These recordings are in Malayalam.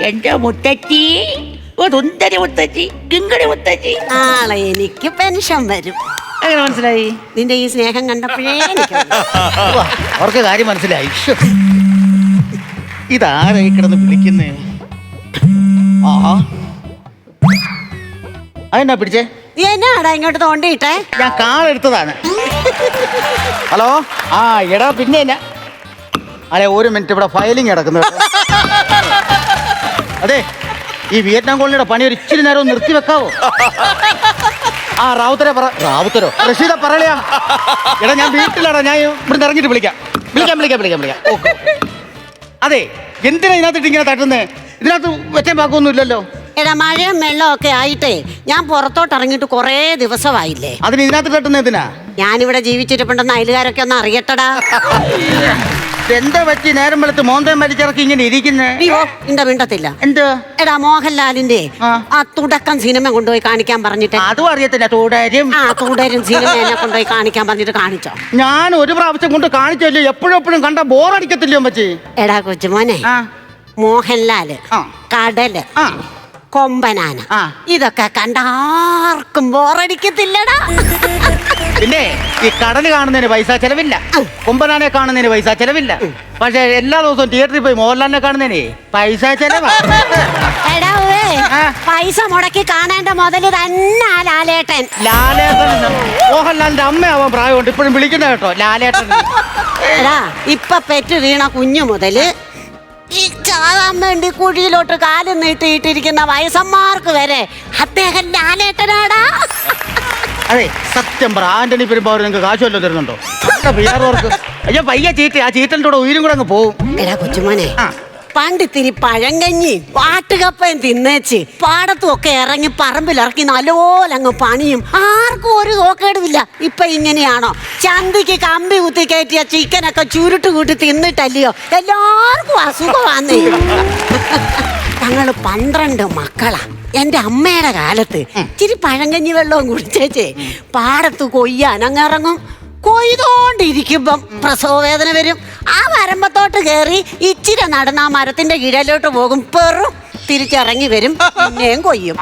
എന്റെ മുത്തച്ചി, സുന്ദരി മുത്തച്ചി, കിങ്കടി മുത്തച്ചി. നാളെ എനിക്ക് പെൻഷൻ വരും. എങ്ങനെ മനസ്സിലായി? നിന്റെ ഈ സ്നേഹം കണ്ടപ്പോഴേ അവർക്ക് കാര്യം മനസ്സിലായി. ഇതാരായി കിടന്ന് വിളിക്കുന്നേ? ആ അതെന്നാ പിടിച്ചേ? നീ എന്നാടാ ഇങ്ങോട്ട് തോണ്ടിയിട്ടേ? ഞാൻ കാളെടുത്തതാണ്. ഹലോ. ആ എടാ പിന്നെ എന്നാ അതെ, ഒരു മിനിറ്റ്, ഇവിടെ ഫയലിംഗ് കിടക്കുന്നത്. അതെ, ഈ വിയറ്റ്നാം കോളനിയുടെ പണി ഒരു ഇച്ചിരി നേരം നിർത്തി വെക്കാവോ? ആ റാവുത്തരോ റഷീദ പറയലയാ. എടാ ഞാൻ വീട്ടിലാടാ, ഞാൻ ഇവിടുന്ന് ഇറങ്ങിയിട്ട് വിളിക്കാം. ഓക്കെ. അതെ, എന്തിനാ ഇതിനകത്തിട്ട് ഇങ്ങനെ തട്ടുന്നേ? ഇതിനകത്ത് വെച്ചാൻ പാക്കൊന്നും ഇല്ലല്ലോ. എടാ മഴയും വെള്ളവും ഒക്കെ ആയിട്ടേ ഞാൻ പുറത്തോട്ട് ഇറങ്ങിയിട്ട് കുറേ ദിവസമായില്ലേ. അതിന് ഇതിനകത്ത് തട്ടുന്ന എന്തിനാ? ഞാനിവിടെ ജീവിച്ചിട്ടുണ്ടെന്ന് അയലുകാരൊക്കെ ഒന്ന് അറിയട്ടടാ. എന്താ പറ്റി നേരം വെളുത്ത് മോന്തം വലിച്ചിറക്കി ഇങ്ങനെ ഇരിക്കുന്നേ? ഇന്റെ മിണ്ടത്തില്ല. എന്ത്? എടാ മോഹൻലാലിന്റെ ആ തുടക്കം സിനിമ കൊണ്ടുപോയി കാണിക്കാൻ പറഞ്ഞിട്ട്. അതും അറിയത്തില്ല. തുടരും സിനിമ എന്നെ കൊണ്ടുപോയി കാണിക്കാൻ പറഞ്ഞിട്ട് കാണിച്ചോ? ഞാൻ ഒരു പ്രാവശ്യം കൊണ്ട് കാണിച്ചല്ലേ, എപ്പോഴും കണ്ട ബോറടിക്കത്തില്ലയോ പറ്റി? എടാ കൊച്ചുമോനെ, മോഹൻലാല്, കടല്, കൊമ്പനാന, ഇതൊക്കെ കണ്ടാർക്കും ബോറടിക്കത്തില്ലടാ. പിന്നെ ഈ കടല് കാണുന്നതിന് പൈസ ചെലവില്ല, കൊമ്പനാനെ കാണുന്നതിന് പൈസ ചെലവില്ല. പക്ഷെ എല്ലാ ദിവസവും തിയേറ്ററിൽ പോയി മോഹൻലാലിനെ കാണുന്നതിന് പൈസ ചെലവാ. പൈസ മുടക്കി കാണേണ്ട മുതല് തന്നെ ലാലേട്ടൻ. മോഹൻലാലിന്റെ അമ്മയാവാൻ പ്രായമുണ്ട്, ഇപ്പോഴും വിളിക്കുന്ന കേട്ടോ ലാലേട്ടൻ. എടാ ഇപ്പൊ പെറ്റ് വീണ കുഞ്ഞു മുതല് ഈ ചാകാൻ വേണ്ടി കുഴിയിലോട്ട് കാലും നീട്ടിയിട്ടിരിക്കുന്ന വയസ്സന്മാർക്ക് വരെ അദ്ദേഹം ലാലേട്ടനാടാ. അതെ, സത്യം പറ, ആന്റണി പെരുമ്പാവൂർ നിങ്ങൾക്ക് കാശ് വല്ലതും തരുന്നുണ്ടോ? അയ്യോ പയ്യ ചീറ്റ്, ആ ചീറ്റലിന്റെ കൂടെ ഉയരും കൂടെ അങ്ങ് പോവും. എടാ കൊച്ചുമോനെ, പണ്ടിത്തിരി പഴങ്കഞ്ഞി വാട്ടുകപ്പയും തിന്നേച്ച് പാടത്തും ഒക്കെ ഇറങ്ങി പറമ്പിലിറക്കി നല്ലോലെ അങ്ങ് പണിയും. ആർക്കും ഒരു നോക്കേടുമില്ല. ഇപ്പൊ ഇങ്ങനെയാണോ? ചന്തിക്ക് കമ്പി കുത്തി കയറ്റിയ ചിക്കനൊക്കെ ചുരുട്ട് കൂട്ടി തിന്നിട്ടല്ലയോ എല്ലാവർക്കും അസുഖമാന്നേ. ഞങ്ങള് 12 മക്കളാ. എന്റെ അമ്മയുടെ കാലത്ത് ഇച്ചിരി പഴങ്കഞ്ഞി വെള്ളവും കുടിച്ചേച്ചേ പാടത്ത് കൊയ്യാൻ അങ്ങിറങ്ങും. കൊയ്തോണ്ടിരിക്കുമ്പം പ്രസവ വേദന വരും. ആ വരമ്പത്തോട്ട് കയറി ഇച്ചിരി നടന്ന ആ മരത്തിന്റെ കീഴിലോട്ട് പോകും, പെറും, തിരിച്ചിറങ്ങി വരും, പിന്നെയും കൊയ്യും.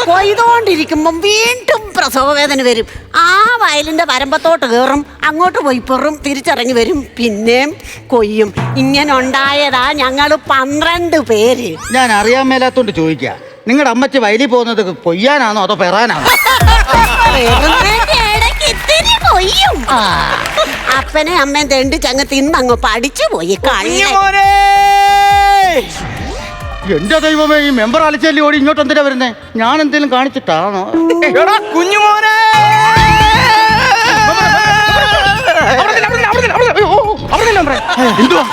കൊയ്തോണ്ടിരിക്കുമ്പം വീണ്ടും പ്രസവ വേദന വരും. ആ വയലിന്റെ വരമ്പത്തോട്ട് കയറും, അങ്ങോട്ട് പോയി പെറും, തിരിച്ചിറങ്ങി വരും, പിന്നെയും കൊയ്യും. ഇങ്ങനെ ഉണ്ടായതാ ഞങ്ങള് 12 പേര്. ഞാൻ അറിയാൻ മേലാത്തോണ്ട് ചോദിക്കാം, നിങ്ങളുടെ അമ്മച്ചി വയലിൽ പോകുന്നത് കൊയ്യാനാണോ അതോ പെറാനാണോ? അപ്പനെ അമ്മയും തെണ്ടിച്ചങ്ങ് തിന്നങ്ങ് പഠിച്ചു പോയി. എന്റെ ദൈവമേ, ഈ മെമ്പർ അലച്ചല്ലി ഓടി ഇങ്ങോട്ട് എന്തിനാ വരുന്നേ? ഞാൻ എന്തെങ്കിലും കാണിച്ചിട്ടാണോ? കുഞ്ഞുമോനെ, എന്തുവാ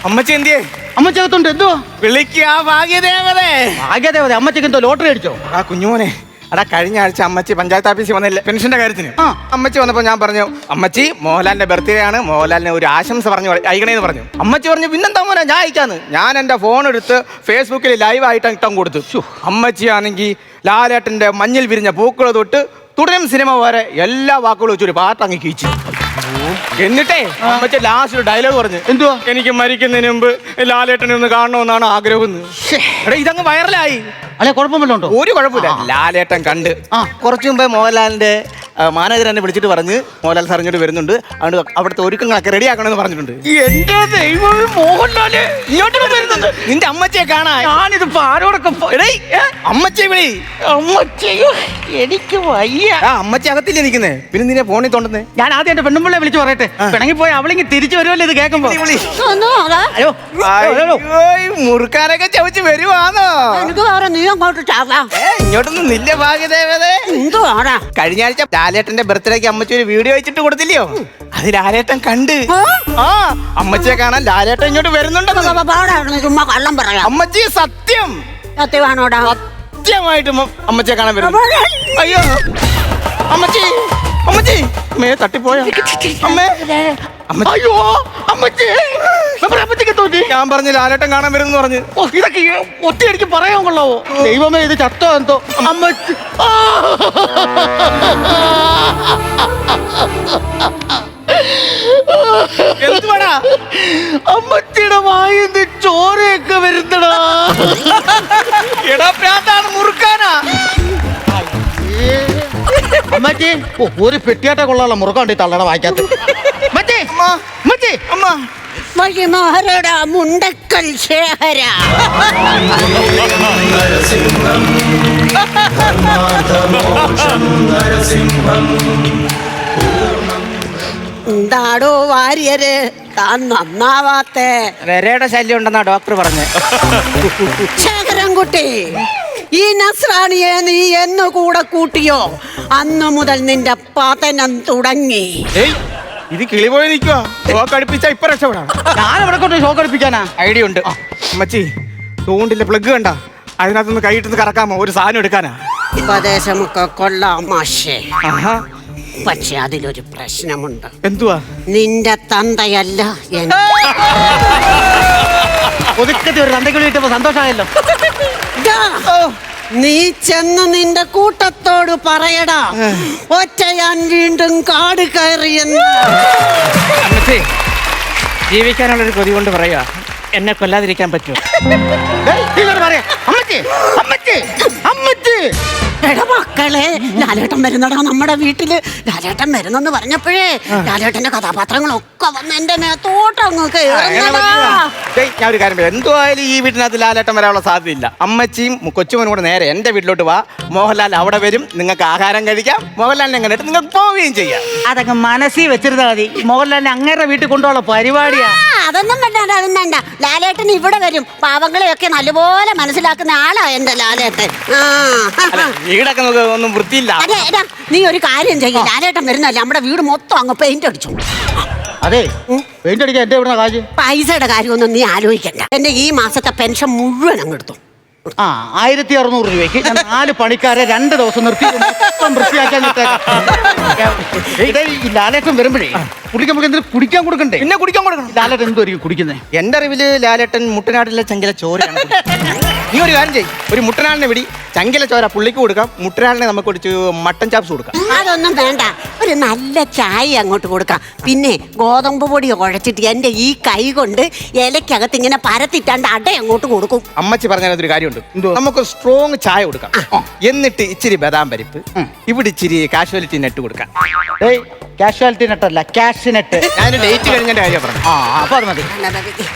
അമ്മച്ചി എന്തിയേ? അമ്മച്ചകത്തുണ്ട്. എന്തുവാ? വിളിക്കുക ഭാഗ്യദേവതേ. ഭാഗ്യദേവത? അമ്മച്ചിക്ക് എന്തോ ലോട്ടറി അടിച്ചോ? ആ കുഞ്ഞുമോനെ, അടാ കഴിഞ്ഞ ആഴ്ച അമ്മച്ചി പഞ്ചായത്ത് ഓഫീസിൽ വന്നില്ല പെൻഷന്റെ കാര്യത്തിന്. അമ്മച്ചി വന്നപ്പോൾ ഞാൻ പറഞ്ഞു, അമ്മച്ചി മോഹൻലാലിന്റെ ബർത്ത്ഡേ ആണ്, മോഹൻലാലിന് ഒരു ആശംസ പറഞ്ഞു അയക്കണേന്ന് പറഞ്ഞു. അമ്മച്ചി പറഞ്ഞു, പിന്നെന്താ മോനെ ഞാൻ അയക്കാന്ന്. ഞാൻ എന്റെ ഫോൺ എടുത്ത് ഫേസ്ബുക്കിൽ ലൈവായിട്ട് ഇട്ടം കൊടുത്തു. അമ്മച്ചിയാണെങ്കിൽ ലാലേട്ടന്റെ മഞ്ഞിൽ വിരിഞ്ഞ പൂക്കൾ തൊട്ട് തുടരും സിനിമ വരെ എല്ലാ വാക്കുകളും വെച്ചൊരു പാട്ടങ്ങ് കീച്ചു. എന്നിട്ടേ അമ്മച്ചി ലാസ്റ്റ് ഒരു ഡയലോഗ് പറഞ്ഞു, എന്തുവാ? എനിക്ക് മരിക്കുന്നതിന് മുമ്പ് ലാലേട്ടനെ ഒന്ന് കാണണമെന്നാണ് ആഗ്രഹം. ഇതങ്ങ് വൈറലായി. അല്ലെ കുഴപ്പമില്ലുണ്ടോ? ഒരു കുഴപ്പമില്ല. ലാലേട്ടൻ കണ്ട് കുറച്ചു മുമ്പേ മോഹൻലാലിന്റെ മാനേജർ എന്നെ വിളിച്ചിട്ട് പറഞ്ഞ് മോഹൻലാൽ സാർ ഇങ്ങോട്ട് വരുന്നുണ്ട്, അതുകൊണ്ട് അവിടുത്തെ ഒരുക്കങ്ങളൊക്കെ റെഡി ആക്കണമെന്ന് പറഞ്ഞിട്ടുണ്ട്. എന്റെ ദൈവമേ, മോഹൻലാല് ഇങ്ങോട്ട് വരുന്നുണ്ട് നിന്റെ അമ്മച്ചിയെ കാണാൻ. ഞാനിതിപ്പോ ആരോടൊക്കെ അമ്മച്ചിയെ വിളി. അമ്മച്ചിയോ, എനിക്ക് വയ്യ. അമ്മച്ചി അകത്തില്ലേ നിൽക്കുന്നേ, പിന്നെ നിന്നെ ഫോണിൽ തോണ്ടുന്നേ? ഞാൻ ആദ്യം എന്റെ പെണ്ണുമ്പിള്ളെ വിളിച്ചു പറയട്ടെ, പിണങ്ങി പോയി അവളിങ്ങി തിരിച്ചു വരുമല്ലോ ഇത് കേൾക്കുമ്പോ. മുറുക്കാനൊക്കെ ചവച്ച് വരുവാന്നോ? ഇങ്ങോട്ടൊന്നും നില്ല ഭാഗ്യദേവതേ. കഴിഞ്ഞ ആഴ്ച ലാലേട്ടന്റെ ബർത്ത്ഡേക്ക് അമ്മച്ചി ഒരു വീഡിയോ വെച്ചിട്ട് കൊടുത്തില്ലയോ? അത് ലാലേട്ടൻ കണ്ട്. അമ്മച്ചിയെ കാണാൻ ലാലേട്ടൻ ഇങ്ങോട്ട് വരുന്നുണ്ടെന്ന്. അമ്മച്ചി സത്യം സത്യമാണോടാ? സത്യമായിട്ടും അമ്മച്ചിയെ കാണാൻ വരുന്നു. അയ്യോ അമ്മച്ചി, അമ്മച്ചി അമ്മയെ തട്ടിപ്പോയ അമ്മേ. അയ്യോ അമ്മച്ചി, ഞാൻ പറഞ്ഞു ലാലേട്ടൻ കാണാൻ വരുന്നു പറഞ്ഞു. ഇതൊക്കെ ഒറ്റയടിക്ക് പറയാൻ കൊള്ളാവോ? ദൈവമേ, ഇത് ചത്തോ എന്തോ? അമ്മച്ചി, എന്തുവാടാ? അമ്മച്ചിയുടെ വായിന്ന് ചോരയൊക്കെ വരുന്നടാ. എടാ പ്രാന്താണ് മുറുക്കാനാ. അമ്മച്ചി ഒരു പെട്ടിയാട്ട കൊള്ളാനുള്ള മുറുക്കാണ്ട് ഈ തള്ളയുടെ വായിക്കാത്ത. അമ്മച്ചി അമ്മച്ചി അമ്മ വഴിമാറട മുണ്ടക്കൽ ശേഖര. എന്താടോ വാര്യര് താൻ നന്നാവാത്തേ? വരയുടെ ശല്യം ഉണ്ടെന്നാ ഡോക്ടർ പറഞ്ഞേ. ശേഖരൻകുട്ടി, ഈ നസ്രാണിയെ നീ എന്ന് കൂടെ കൂട്ടിയോ അന്നു മുതൽ നിന്റെ പതനം തുടങ്ങി. ഇത് കിളി പോയി നിൽക്കുവാ. ഷോക്ക് അടുപ്പിച്ച ഇപ്പൊ രക്ഷപ്പെടാം. ഞാൻ ഇവിടെ കൊണ്ട് ഷോക്ക് അടുപ്പിക്കാനാ ഐഡിയ ഉണ്ട്. അമ്മച്ചി തൂണ്ടിലെ പ്ലഗ് കണ്ട, അതിനകത്തൊന്ന് കൈയിട്ടൊന്ന് കറക്കാമോ? ഒരു സാധനം എടുക്കാനാ. ഉപദേശമൊക്കെ കൊള്ളാം മാഷേ, ആഹാ. പക്ഷെ അതിലൊരു പ്രശ്നമുണ്ട്. എന്തുവാ? നിന്റെ തന്തയല്ല ഒതുക്കത്തി ഒരു തന്തയ്ക്ക് വിളിയിട്ടപ്പോ സന്തോഷമായല്ലോ. നീ ചെന്ന് നിന്റെ കൂട്ടത്തോട് പറയടാ, ഒറ്റയാൻ വീണ്ടും കാട് കയറിയെന്ന്. അമ്മച്ചി ജീവിക്കാനുള്ളൊരു കൊതി കൊണ്ട് പറയാ, എന്നെ കൊല്ലാതിരിക്കാൻ പറ്റുമോ? അമ്മച്ചി അമ്മച്ചി അമ്മച്ചി എടാ മക്കളെ, ലാലേട്ടൻ വരുന്നടാ നമ്മുടെ വീട്ടില്. ലാലേട്ടൻ വരുന്നെന്ന് പറഞ്ഞപ്പോഴേ ലാലേട്ടന്റെ കഥാപാത്രങ്ങളൊക്കെ വന്ന് എന്റെ മേത്തോട്ടങ്ങ് കേറുന്നടാ. ഞാൻ ഒരു കാര്യം പറയാം, എന്തുവായാലും ഈ വീട്ടിനകത്ത് ലാലേട്ടൻ വരാനുള്ള സാധ്യതയില്ല. അമ്മച്ചിയും കൊച്ചുമോനും കൂടെ നേരെ എന്റെ വീട്ടിലോട്ട് വാ. മോഹൻലാൽ അവിടെ വരും, നിങ്ങൾക്ക് ആഹാരം കഴിക്കാം. മോഹൻലാലിനെ എങ്ങനെ നിങ്ങൾക്ക് പോവുകയും ചെയ്യാം. അതൊക്കെ മനസ്സിൽ വെച്ചിരുന്നാ മതി. മോഹൻലാലിനെ അങ്ങേരുടെ വീട്ടിൽ കൊണ്ടുപോകാനുള്ള പരിപാടിയാ. അതൊന്നും വേണ്ട, അതൊന്നും വേണ്ട. ലാലേട്ടൻ ഇവിടെ വരും. പാവങ്ങളെയൊക്കെ നല്ലപോലെ മനസ്സിലാക്കുന്ന ആളാ എന്റെ ലാലേട്ടൻ. വീടൊക്കെ ഒന്നും വൃത്തിയില്ല. അതെ, എടാ നീ ഒരു കാര്യം ചെയ്യും, ലാലേട്ടൻ വരുന്നല്ലേ നമ്മുടെ വീട് മൊത്തം അങ്ങ് പെയിന്റ് അടിച്ചു. അതെ, പെയിന്റ് അടിക്കാൻ എന്റെ എവിടെ കാശ്? പൈസയുടെ കാര്യമൊന്നും നീ ആലോചിക്കണ്ട. എന്റെ ഈ മാസത്തെ പെൻഷൻ മുഴുവൻ അങ്ങ് എടുത്തു. 1600 രൂപയ്ക്ക് ഞാൻ 4 പണിക്കാരെ 2 ദിവസം നിർത്തി മൊത്തം വൃത്തിയാക്കാൻ ലാലേട്ടൻ വരുമ്പോഴേ പുള്ളിക്ക് നമുക്ക് എന്തെങ്കിലും കുടിക്കാൻ കൊടുക്കണ്ടേ? പിന്നെ കുടിക്കാൻ കൊടുക്കണം. ലാലേട്ടൻ എന്തുമായിരിക്കും കുടിക്കുന്നത്? എന്റെ അറിവില് ലാലേട്ടൻ മുട്ടനാട്ടിലെ ചങ്കില ചോരയാണ്. നീ ഒരു കാര്യം ചെയ്യും, ഒരു മുട്ടനാടിനെ വിടി, ചങ്കില ചോര പുള്ളിക്ക് കൊടുക്കാം, മുട്ടനാടിനെ നമുക്ക് ഒരു മട്ടൻ ചാപ്സ് കൊടുക്കാം. അതൊന്നും വേണ്ട, ഒരു നല്ല ചായ അങ്ങോട്ട് കൊടുക്കാം. പിന്നെ ഗോതമ്പ് പൊടി കുഴച്ചിട്ട് എന്റെ ഈ കൈ കൊണ്ട് ഇലക്കകത്ത് ഇങ്ങനെ പരത്തിട്ടാണ്ട് അട അങ്ങോട്ട് കൊടുക്കും. അമ്മച്ചി പറഞ്ഞതിനൊരു കാര്യമുണ്ട്, നമുക്ക് സ്ട്രോങ് ചായ കൊടുക്കാം. എന്നിട്ട് ഇച്ചിരി ബദാം പരിപ്പ്, ഇവിടെ ഇച്ചിരി കാഷ്വാലിറ്റി നെറ്റ് കൊടുക്കാം. കാഷ്വാലിറ്റി നെട്ടല്ല, ക്യാഷ് നെറ്റ്. ഞാൻ ഡേറ്റ് കഴിഞ്ഞതിന്റെ കാര്യം പറഞ്ഞു. അപ്പൊ അത് മതി.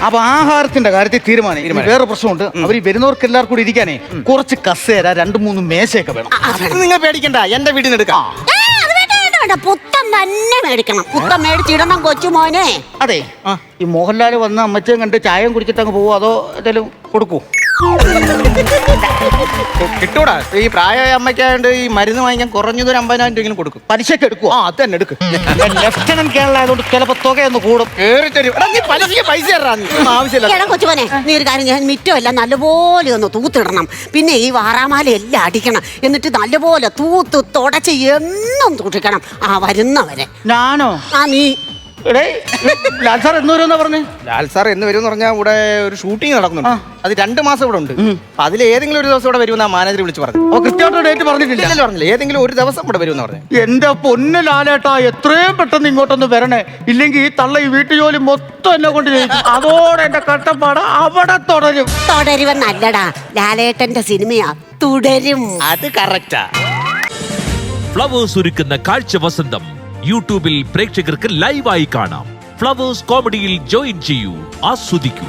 അപ്പൊ ആഹാരത്തിന്റെ കാര്യത്തിൽ തീരുമാനം. വേറെ പ്രശ്നമുണ്ട്, അവർ വരുന്നവർക്ക് എല്ലാവർക്കും കൂടി ഇരിക്കാനേ കുറച്ച് കസേര 2-3 മേശയൊക്കെ വേണം. നിങ്ങൾ പേടിക്കണ്ട, എന്റെ വീട്ടിൽ നിന്ന് എടുക്കാം. പുത്തം തന്നെ മേടിക്കണം. പുത്തം മേടിച്ചിടണം കൊച്ചുമോനെ. അതെ, ഈ മോഹൻലാൽ വന്ന് അമ്മച്ചയും കണ്ട് ചായയും കുടിച്ചിട്ട് അങ്ങ് പോവോ അതോ എന്തെങ്കിലും കൊടുക്കൂ? കിട്ടൂടാ. ഈ പ്രായമായ അമ്മയ്ക്കായോണ്ട് ഈ മരുന്ന് വാങ്ങിക്കാൻ കുറഞ്ഞത് ഒരു 50,000 രൂപ കൊടുക്കും. പലിശക്ക് എടുക്കുവോ? അത് തന്നെ എടുക്കും. ലെഫ്റ്റനന്റ് കേരള ആയതുകൊണ്ട് ചിലപ്പോ തുകയൊന്ന് കൂടും. പൈസ ആവശ്യമില്ല. കൊച്ചുമോനെ, നീ ഒരു കാര്യം ചെയ്യാൻ, മിറ്റമെല്ലാം നല്ലപോലെ ഒന്ന് തൂത്തിടണം. പിന്നെ ഈ വാറാമാല എല്ലാം അടിക്കണം. എന്നിട്ട് നല്ലപോലെ തൂത്ത് തുടച്ച് എന്നും തൂട്ടിക്കണം വരുന്നവരെ. ഞാനോ? നീ ലാൽ സാർ എന്ന് വരുമെന്നാ പറഞ്ഞു? ലാൽ സാർ എന്ന് വരും പറഞ്ഞാൽ ഇവിടെ ഒരു ഷൂട്ടിംഗ് നടക്കുന്നുണ്ട്. അത് 2 മാസം ഇവിടെ ഉണ്ട്. അതിൽ ഏതെങ്കിലും ഒരു ദിവസം ഇവിടെ വരുമെന്നാ മാനേജർ വിളിച്ച് പറഞ്ഞു. കൃത്യമായിട്ട് ഡേറ്റ് പറഞ്ഞിട്ടില്ല? പറഞ്ഞില്ല, ഏതെങ്കിലും ഒരു ദിവസം ഇവിടെ വരുമെന്ന് പറഞ്ഞു. എന്റെ പൊന്ന് ലാലേട്ടാ, എത്രയും പെട്ടെന്ന് ഇങ്ങോട്ടൊന്ന് വരണേ. ഇല്ലെങ്കിൽ ഈ തള്ള ഈ വീട്ടുജോലി മൊത്തം എന്നെ കൊണ്ട് ചെയ്യും. അതോടെ എന്റെ കഷ്ടപ്പാട് അവിടെ തുടരും. തുടരുവെന്നല്ലടാ, ലാലേട്ടന്റെ സിനിമയാ തുടരും. അത് കറക്റ്റാ. ഫ്ലവേഴ്സ് ഒരുക്കുന്ന കാഴ്ച വസന്തം യൂട്യൂബിൽ പ്രേക്ഷകർക്ക് ലൈവായി കാണാം. ഫ്ലവേഴ്സ് കോമഡിയിൽ ജോയിൻ ചെയ്യൂ, ആസ്വദിക്കൂ.